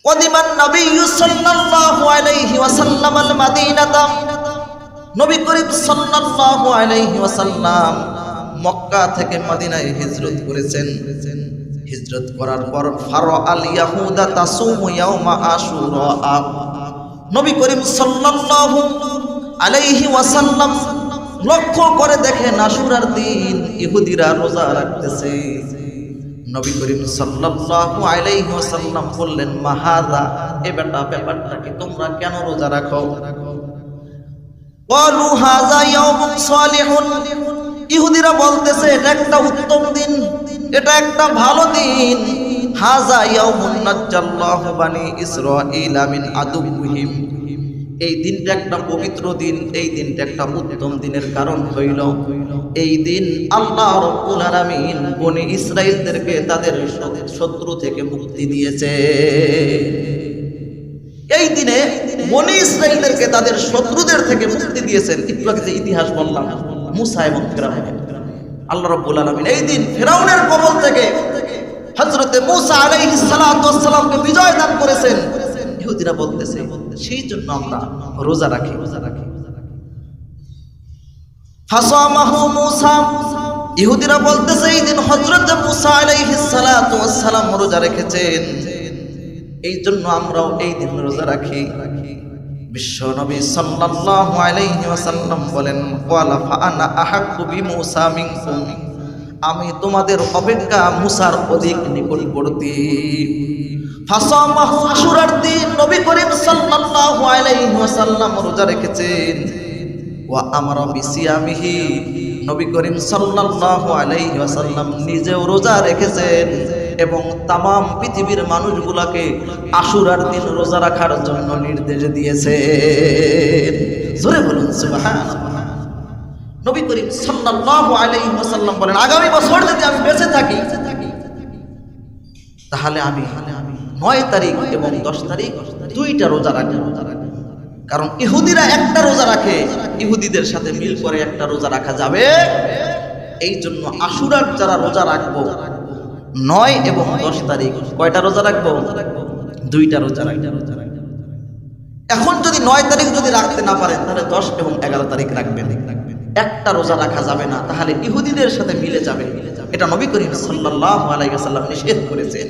কদিমান নবী সাল্লাল্লাহু আলাইহি ওয়াসাল্লাম আল মাদিনাতা, নবী করিম সাল্লাল্লাহু আলাইহি ওয়াসাল্লাম মক্কা থেকে মদিনায় হিজরত করেছেন। হিজরত করার পর ফারা আল ইয়াহুদা তাসুমু ইয়াউমা আশুরা, নবী করিম সাল্লাল্লাহু আলাইহি ওয়াসাল্লাম লক্ষ্য করে দেখেন আশুরার দিন ইহুদিরা রোজা রাখতেছে। নবী করিম সাল্লাল্লাহু আলাইহি ওয়াসাল্লাম বললেন, মাহাদা, এ ব্যাপারটা কি, তোমরা কেন রোজা রাখো? ক্বালু হাযা ইয়াউমুন সালিহুন, ইহুদিরা বলতেছে এটা একটা উত্তম দিন, এটা একটা ভালো দিন। হাযা ইয়াউমুন নাজ্জাল্লাহু বানি ইসরাঈলা মিন আদুবিহিম, এই দিনটা একটা পবিত্র দিন, এই দিনটা একটা উত্তম দিনের কারণ হইল এই দিন আল্লাহ রাব্বুল আলামিন বনি ইসরাঈলদেরকে তাদের শত্রু থেকে মুক্তি দিয়েছে। এই দিনে বনি ইসরাঈলদেরকে তাদের শত্রুদের থেকে মুক্তি দিয়েছেন। একটু আগে যে ইতিহাস বললাম মুসা এবং ফিরআউন, আল্লাহ রাব্বুল আলামিন এই দিন ফিরআউনের কবল থেকে হযরতে মুসা আলাইহিস সালাতু ওয়াস সালামকে বিজয় দান করেছেন। ইহুদিরা বলতেছে সেই জন্য আমরা রোজা রাখি। ফাসামাহু মুসা, ইহুদিরা বলতেছে এই দিন হযরত মুসা আলাইহিস সালাতু ওয়াস সালাম রোজা রেখেছেন, এই জন্য আমরাও এই দিন রোজা রাখি। বিশ্ব নবী সাল্লাল্লাহু আলাইহি ওয়াসাল্লাম বলেন, ওয়ালা ফাআনা আহাক্কু বিমুসা মিনকুম, আমি তোমাদের অপেক্ষা মুসার অধিক নিকটবর্তী। ফাসামাহু, আশুরার দিন নবী করিম সাল্লাল্লাহু আলাইহি ওয়াসাল্লাম রোজা রেখেছেন। ওয়া আমারা বিসিয়ামিহি, নবী করিম সাল্লাল্লাহু আলাইহি ওয়াসাল্লাম নিজেও রোজা রেখেছেন এবং তামাম পৃথিবীর মানুষগুলোকে আশুরার দিন রোজা রাখার জন্য নির্দেশ দিয়েছেন। জোরে বলুন সুবহানাল্লাহ। নবী করিম সাল্লাল্লাহু আলাইহি ওয়াসাল্লাম বলেন, আগামী বছর যদি আমি বেঁচে থাকি তাহলে আমি 9 তারিখ এবং 10 তারিখ দুইটা রোজা রাখবো। কারণ ইহুদিরা একটা রোজা রাখে, ইহুদিদের সাথে মিল করে একটা রোজা রাখা যাবে। এই জন্য আশুরার যারা রোজা রাখবো 9 এবং 10 তারিখ, কয়টা রোজা রাখবো? দুইটা রোজা রাখবো। এখন যদি 9 তারিখ যদি রাখতে না পারেন তাহলে 10 এবং 11 তারিখ রাখবেন। একটা রোজা রাখা যাবে না, তাহলে ইহুদিদের সাথে মিলে যাবে। এটা নবী করিম সাল্লাল্লাহু আলাইহি ওয়াসাল্লাম নিষেধ করেছেন।